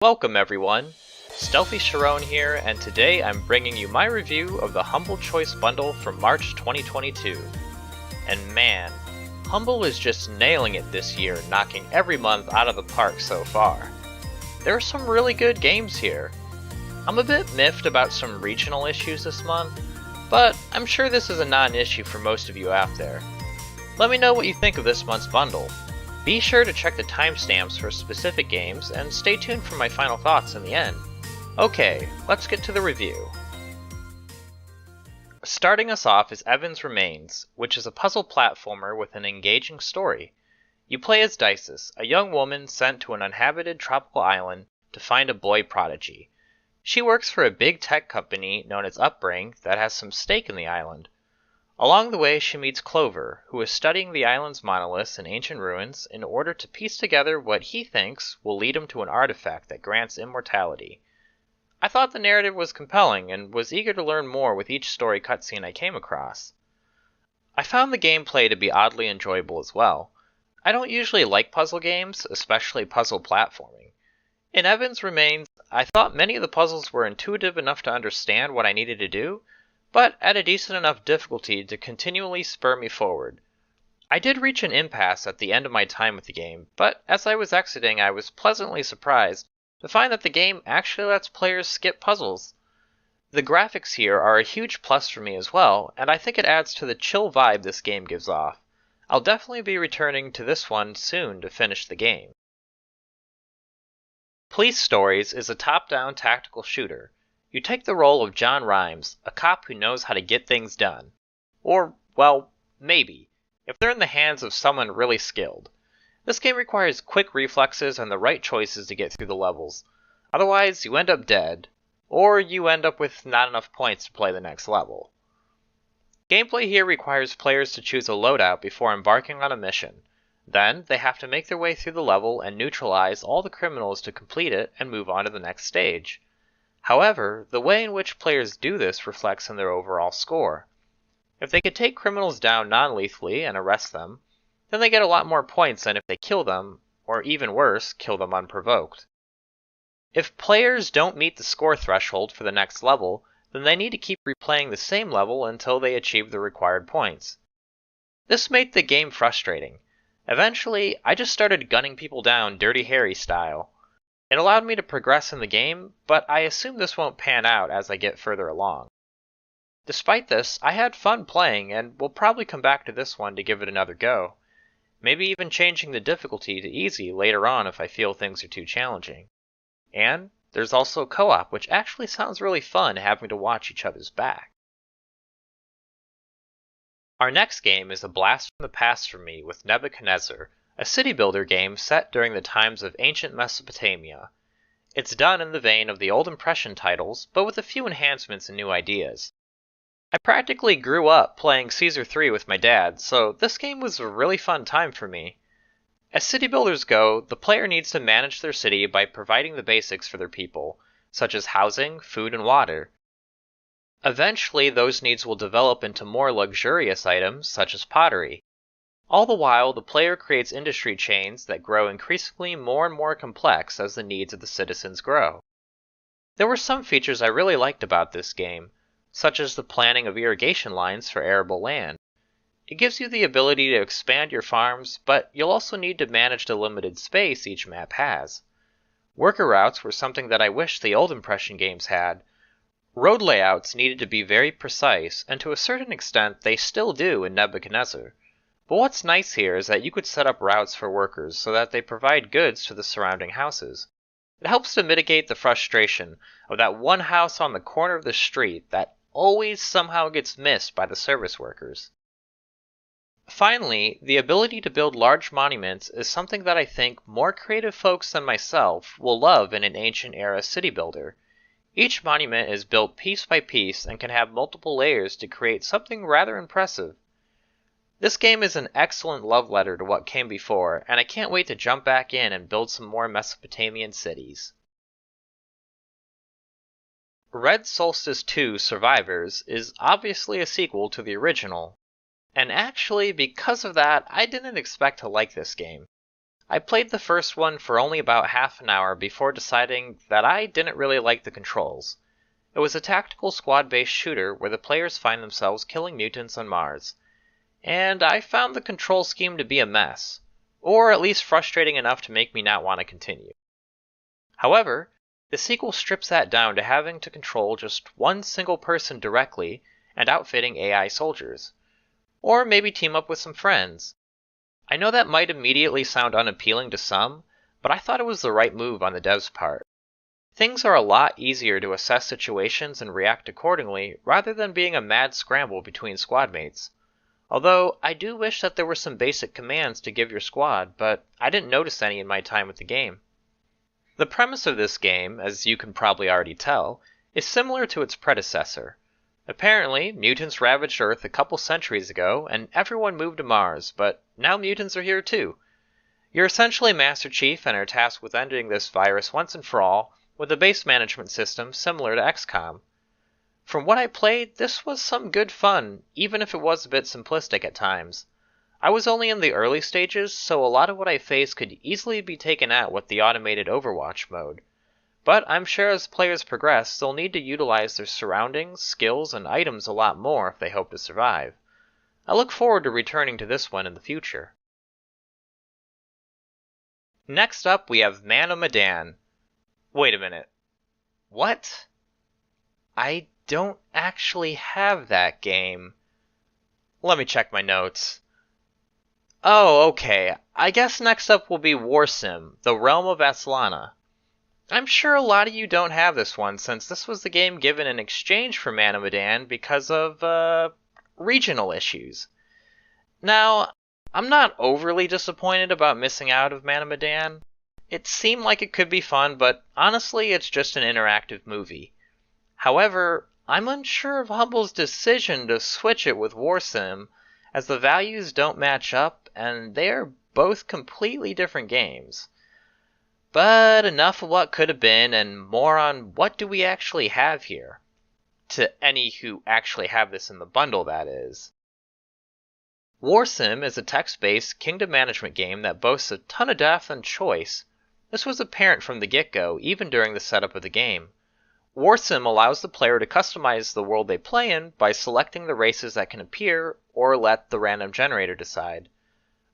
Welcome everyone, Stealthy Sharon here, and today I'm bringing you my review of the Humble Choice Bundle from March 2022. And man, Humble is just nailing it this year, knocking every month out of the park so far. There are some really good games here. I'm a bit miffed about some regional issues this month, but I'm sure this is a non-issue for most of you out there. Let me know what you think of this month's bundle. Be sure to check the timestamps for specific games, and stay tuned for my final thoughts in the end. Okay, let's get to the review. Starting us off is Evan's Remains, which is a puzzle platformer with an engaging story. You play as Dices, a young woman sent to an uninhabited tropical island to find a boy prodigy. She works for a big tech company known as Upbring that has some stake in the island. Along the way, she meets Clover, who is studying the island's monoliths and ancient ruins in order to piece together what he thinks will lead him to an artifact that grants immortality. I thought the narrative was compelling and was eager to learn more with each story cutscene I came across. I found the gameplay to be oddly enjoyable as well. I don't usually like puzzle games, especially puzzle platforming. In Evan's Remains, I thought many of the puzzles were intuitive enough to understand what I needed to do, but at a decent enough difficulty to continually spur me forward. I did reach an impasse at the end of my time with the game, but as I was exiting I was pleasantly surprised to find that the game actually lets players skip puzzles. The graphics here are a huge plus for me as well, and I think it adds to the chill vibe this game gives off. I'll definitely be returning to this one soon to finish the game. Police Stories is a top-down tactical shooter. You take the role of John Rhimes, a cop who knows how to get things done. Or, well, maybe, if they're in the hands of someone really skilled. This game requires quick reflexes and the right choices to get through the levels. Otherwise, you end up dead, or you end up with not enough points to play the next level. Gameplay here requires players to choose a loadout before embarking on a mission. Then, they have to make their way through the level and neutralize all the criminals to complete it and move on to the next stage. However, the way in which players do this reflects in their overall score. If they can take criminals down non-lethally and arrest them, then they get a lot more points than if they kill them, or even worse, kill them unprovoked. If players don't meet the score threshold for the next level, then they need to keep replaying the same level until they achieve the required points. This made the game frustrating. Eventually, I just started gunning people down Dirty Harry style. It allowed me to progress in the game, but I assume this won't pan out as I get further along. Despite this, I had fun playing and will probably come back to this one to give it another go. Maybe even changing the difficulty to easy later on if I feel things are too challenging. And there's also co-op, which actually sounds really fun having to watch each other's back. Our next game is a blast from the past for me with Nebuchadnezzar, a city builder game set during the times of ancient Mesopotamia. It's done in the vein of the old Impression titles, but with a few enhancements and new ideas. I practically grew up playing Caesar 3 with my dad, so this game was a really fun time for me. As city builders go, the player needs to manage their city by providing the basics for their people, such as housing, food, and water. Eventually, those needs will develop into more luxurious items, such as pottery. All the while, the player creates industry chains that grow increasingly more and more complex as the needs of the citizens grow. There were some features I really liked about this game, such as the planning of irrigation lines for arable land. It gives you the ability to expand your farms, but you'll also need to manage the limited space each map has. Worker routes were something that I wish the old Impression games had. Road layouts needed to be very precise, and to a certain extent they still do in Nebuchadnezzar. But what's nice here is that you could set up routes for workers so that they provide goods to the surrounding houses. It helps to mitigate the frustration of that one house on the corner of the street that always somehow gets missed by the service workers. Finally, the ability to build large monuments is something that I think more creative folks than myself will love in an ancient era city builder. Each monument is built piece by piece and can have multiple layers to create something rather impressive. This game is an excellent love letter to what came before, and I can't wait to jump back in and build some more Mesopotamian cities. Red Solstice 2 Survivors is obviously a sequel to the original, and actually because of that I didn't expect to like this game. I played the first one for only about half an hour before deciding that I didn't really like the controls. It was a tactical squad-based shooter where the players find themselves killing mutants on Mars, and I found the control scheme to be a mess, or at least frustrating enough to make me not want to continue. However, the sequel strips that down to having to control just one single person directly and outfitting AI soldiers, or maybe team up with some friends. I know that might immediately sound unappealing to some, but I thought it was the right move on the devs' part. Things are a lot easier to assess situations and react accordingly rather than being a mad scramble between squad mates. Although, I do wish that there were some basic commands to give your squad, but I didn't notice any in my time with the game. The premise of this game, as you can probably already tell, is similar to its predecessor. Apparently, mutants ravaged Earth a couple centuries ago, and everyone moved to Mars, but now mutants are here too. You're essentially Master Chief and are tasked with ending this virus once and for all, with a base management system similar to XCOM. From what I played, this was some good fun, even if it was a bit simplistic at times. I was only in the early stages, so a lot of what I faced could easily be taken out with the automated Overwatch mode. But I'm sure as players progress, they'll need to utilize their surroundings, skills, and items a lot more if they hope to survive. I look forward to returning to this one in the future. Next up, we have Man of Medan. Wait a minute. What? I don't actually have that game. Let me check my notes. Oh, okay. I guess next up will be Warsim, the Realm of Aslona. I'm sure a lot of you don't have this one, since this was the game given in exchange for Man of Medan because of, regional issues. Now, I'm not overly disappointed about missing out of Man of Medan. It seemed like it could be fun, but honestly, it's just an interactive movie. However, I'm unsure of Humble's decision to switch it with Warsim, as the values don't match up, and they are both completely different games. But enough of what could have been, and more on what do we actually have here. To any who actually have this in the bundle, that is. Warsim is a text-based kingdom management game that boasts a ton of depth and choice. This was apparent from the get-go, even during the setup of the game. Warsim allows the player to customize the world they play in by selecting the races that can appear, or let the random generator decide.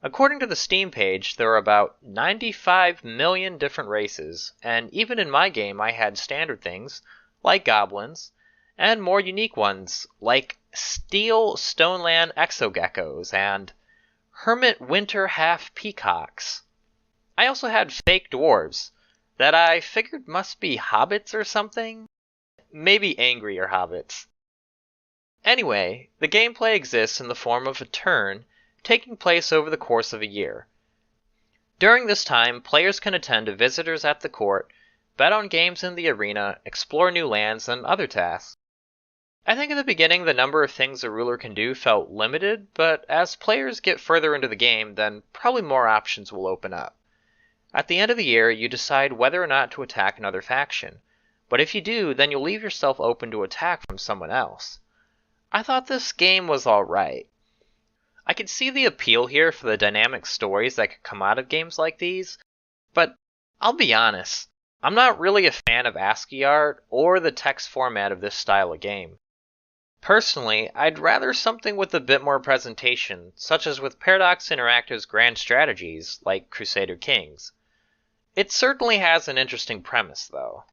According to the Steam page, there are about 95 million different races, and even in my game I had standard things, like goblins, and more unique ones, like steel stoneland exogeckos and hermit winter half peacocks. I also had fake dwarves, that I figured must be hobbits or something? Maybe angrier hobbits. Anyway, the gameplay exists in the form of a turn, taking place over the course of a year. During this time, players can attend to visitors at the court, bet on games in the arena, explore new lands, and other tasks. I think in the beginning the number of things a ruler can do felt limited, but as players get further into the game, then probably more options will open up. At the end of the year, you decide whether or not to attack another faction, but if you do, then you'll leave yourself open to attack from someone else. I thought this game was alright. I could see the appeal here for the dynamic stories that could come out of games like these, but I'll be honest, I'm not really a fan of ASCII art or the text format of this style of game. Personally, I'd rather something with a bit more presentation, such as with Paradox Interactive's Grand Strategies, like Crusader Kings. It certainly has an interesting premise, though.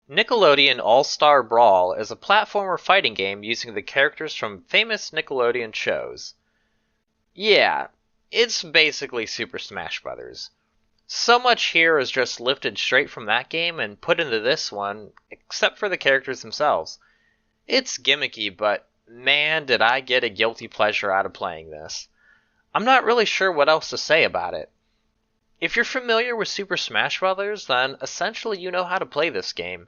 Nickelodeon All-Star Brawl is a platformer fighting game using the characters from famous Nickelodeon shows. Yeah, it's basically Super Smash Bros. So much here is just lifted straight from that game and put into this one, except for the characters themselves. It's gimmicky, but man, did I get a guilty pleasure out of playing this. I'm not really sure what else to say about it. If you're familiar with Super Smash Bros., then essentially you know how to play this game.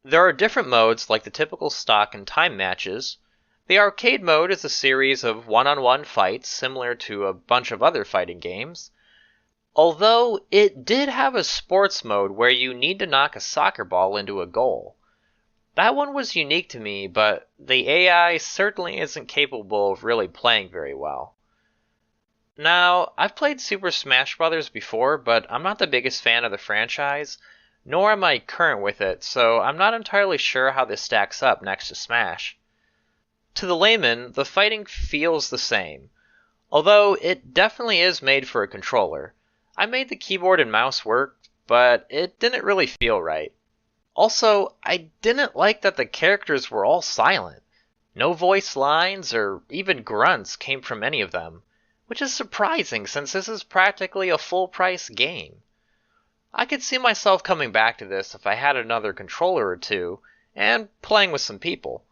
There are different modes like the typical stock and time matches. The arcade mode is a series of one-on-one fights similar to a bunch of other fighting games. Although it did have a sports mode where you need to knock a soccer ball into a goal. That one was unique to me, but the AI certainly isn't capable of really playing very well. Now, I've played Super Smash Bros. Before, but I'm not the biggest fan of the franchise, nor am I current with it, so I'm not entirely sure how this stacks up next to Smash. To the layman, the fighting feels the same, although it definitely is made for a controller. I made the keyboard and mouse work, but it didn't really feel right. Also, I didn't like that the characters were all silent. No voice lines or even grunts came from any of them, which is surprising since this is practically a full price game. I could see myself coming back to this if I had another controller or two, and playing with some people.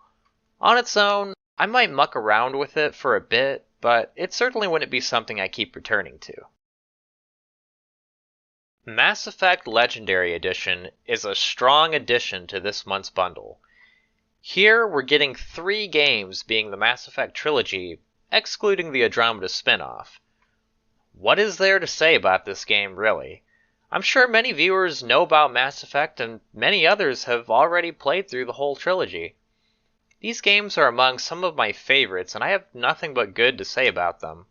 On its own, I might muck around with it for a bit, but it certainly wouldn't be something I keep returning to. Mass Effect Legendary Edition is a strong addition to this month's bundle. Here we're getting 3 games being the Mass Effect trilogy, excluding the Andromeda spin-off. What is there to say about this game, really? I'm sure many viewers know about Mass Effect and many others have already played through the whole trilogy. These games are among some of my favorites and I have nothing but good to say about them.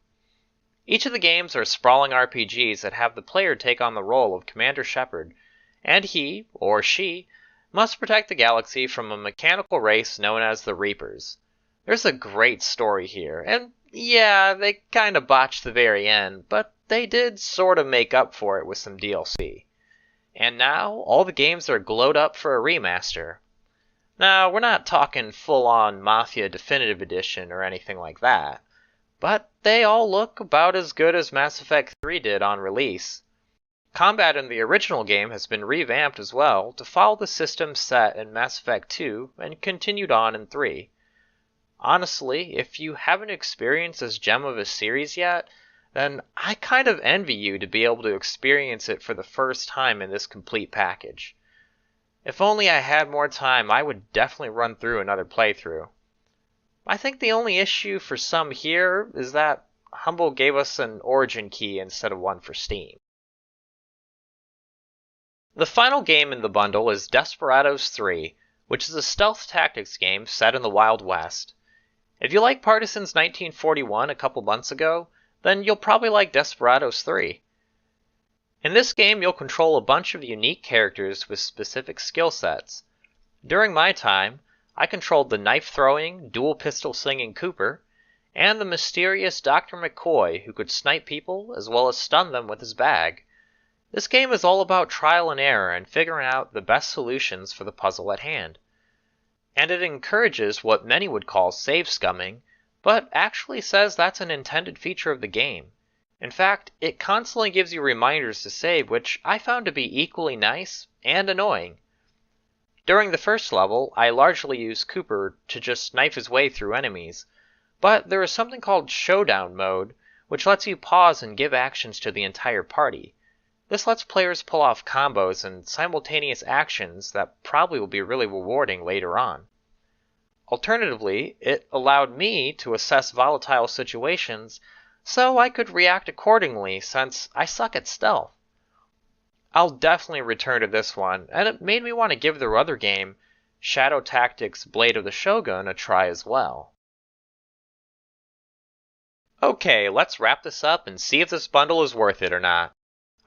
Each of the games are sprawling RPGs that have the player take on the role of Commander Shepard, and he, or she, must protect the galaxy from a mechanical race known as the Reapers. There's a great story here, and yeah, they kinda botched the very end, but they did sorta make up for it with some DLC. And now, all the games are glowed up for a remaster. Now, we're not talking full-on Mafia Definitive Edition or anything like that, but they all look about as good as Mass Effect 3 did on release. Combat in the original game has been revamped as well to follow the system set in Mass Effect 2 and continued on in 3. Honestly, if you haven't experienced this gem of a series yet, then I kind of envy you to be able to experience it for the first time in this complete package. If only I had more time, I would definitely run through another playthrough. I think the only issue for some here is that Humble gave us an origin key instead of one for Steam. The final game in the bundle is Desperados III, which is a stealth tactics game set in the Wild West. If you like Partisans 1941 a couple months ago, then you'll probably like Desperados III. In this game, you'll control a bunch of unique characters with specific skill sets. During my time, I controlled the knife-throwing, dual-pistol-slinging Cooper, and the mysterious Dr. McCoy who could snipe people as well as stun them with his bag. This game is all about trial and error and figuring out the best solutions for the puzzle at hand. And it encourages what many would call save scumming, but actually says that's an intended feature of the game. In fact, it constantly gives you reminders to save, which I found to be equally nice and annoying. During the first level, I largely used Cooper to just knife his way through enemies, but there is something called Showdown Mode, which lets you pause and give actions to the entire party. This lets players pull off combos and simultaneous actions that probably will be really rewarding later on. Alternatively, it allowed me to assess volatile situations so I could react accordingly since I suck at stealth. I'll definitely return to this one, and it made me want to give their other game, Shadow Tactics Blade of the Shogun, a try as well. Okay, let's wrap this up and see if this bundle is worth it or not.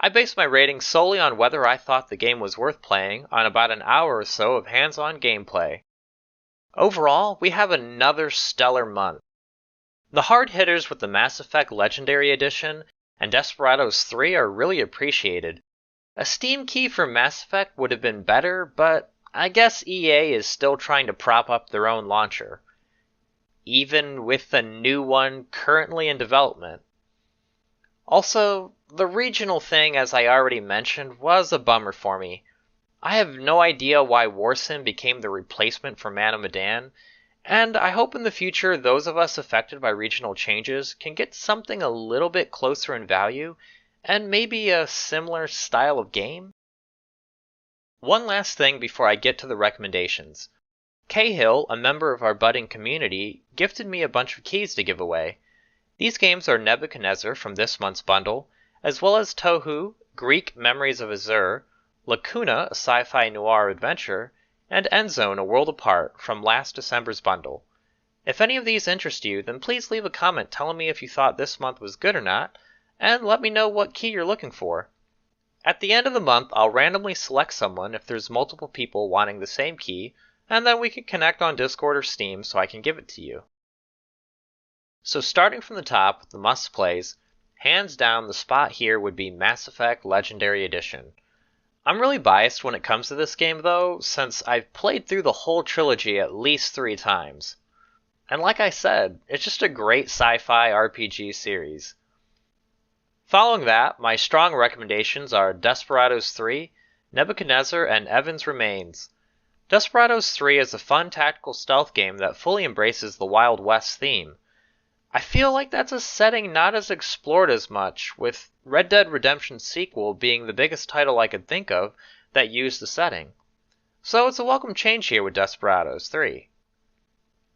I based my rating solely on whether I thought the game was worth playing on about an hour or so of hands-on gameplay. Overall, we have another stellar month. The hard hitters with the Mass Effect Legendary Edition and Desperados III are really appreciated. A Steam key for Mass Effect would have been better, but I guess EA is still trying to prop up their own launcher, even with the new one currently in development. Also, the regional thing, as I already mentioned, was a bummer for me. I have no idea why Warsim became the replacement for Man of Medan, and I hope in the future those of us affected by regional changes can get something a little bit closer in value, and maybe a similar style of game. One last thing before I get to the recommendations. Cahill, a member of our budding community, gifted me a bunch of keys to give away. These games are Nebuchadnezzar from this month's bundle, as well as Tohu, Greek Memories of Azure, Lacuna, a sci-fi noir adventure, and Endzone, A World Apart from last December's bundle. If any of these interest you, then please leave a comment telling me if you thought this month was good or not, and let me know what key you're looking for. At the end of the month, I'll randomly select someone if there's multiple people wanting the same key, and then we can connect on Discord or Steam so I can give it to you. So starting from the top with the must-plays, hands down the spot here would be Mass Effect Legendary Edition. I'm really biased when it comes to this game though, since I've played through the whole trilogy at least 3 times. And like I said, it's just a great sci-fi RPG series. Following that, my strong recommendations are Desperados III, Nebuchadnezzar, and Evan's Remains. Desperados III is a fun tactical stealth game that fully embraces the Wild West theme. I feel like that's a setting not as explored as much, with Red Dead Redemption sequel being the biggest title I could think of that used the setting. So it's a welcome change here with Desperados III.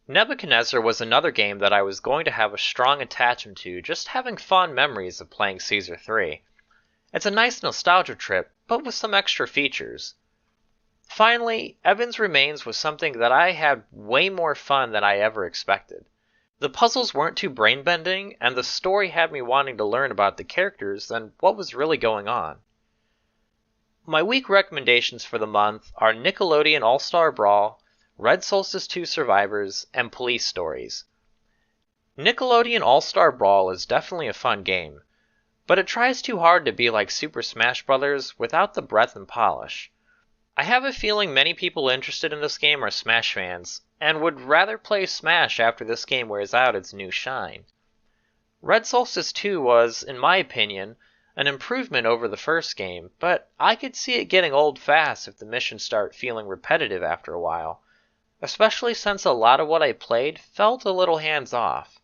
Nebuchadnezzar was another game that I was going to have a strong attachment to, just having fond memories of playing Caesar 3. It's a nice nostalgia trip, but with some extra features. Finally, Evan's Remains was something that I had way more fun than I ever expected. The puzzles weren't too brain-bending, and the story had me wanting to learn about the characters and what was really going on. My week recommendations for the month are Nickelodeon All-Star Brawl, Red Solstice 2 Survivors, and Police Stories. Nickelodeon All-Star Brawl is definitely a fun game, but it tries too hard to be like Super Smash Bros. Without the breadth and polish. I have a feeling many people interested in this game are Smash fans, and would rather play Smash after this game wears out its new shine. Red Solstice 2 was, in my opinion, an improvement over the first game, but I could see it getting old fast if the missions start feeling repetitive after a while, especially since a lot of what I played felt a little hands-off.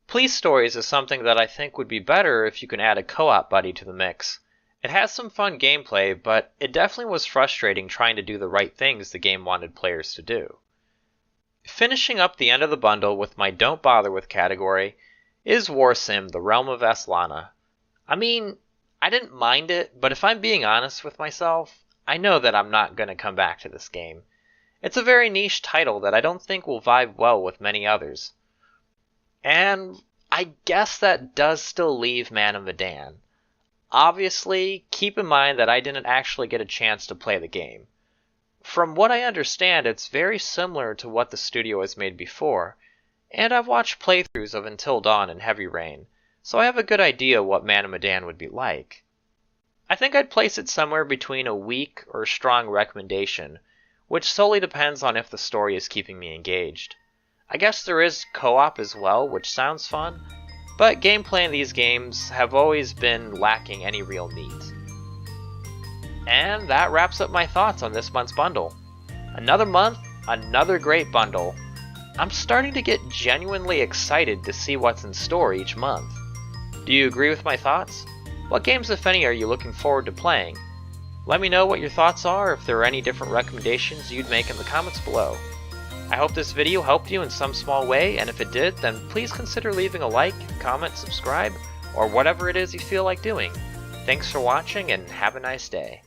Police Stories is something that I think would be better if you can add a co-op buddy to the mix. It has some fun gameplay, but it definitely was frustrating trying to do the right things the game wanted players to do. Finishing up the end of the bundle with my Don't Bother With category is Warsim, the Realm of Aslona. I mean, I didn't mind it, but if I'm being honest with myself, I know that I'm not going to come back to this game. It's a very niche title that I don't think will vibe well with many others. And I guess that does still leave Man of Medan. Obviously, keep in mind that I didn't actually get a chance to play the game. From what I understand, it's very similar to what the studio has made before, and I've watched playthroughs of Until Dawn and Heavy Rain, so I have a good idea what Man of Medan would be like. I think I'd place it somewhere between a weak or strong recommendation, which solely depends on if the story is keeping me engaged. I guess there is co-op as well, which sounds fun, but gameplay in these games have always been lacking any real meat. And that wraps up my thoughts on this month's bundle. Another month, another great bundle. I'm starting to get genuinely excited to see what's in store each month. Do you agree with my thoughts? What games, if any, are you looking forward to playing? Let me know what your thoughts are, if there are any different recommendations you'd make in the comments below. I hope this video helped you in some small way, and if it did, then please consider leaving a like, comment, subscribe, or whatever it is you feel like doing. Thanks for watching, and have a nice day.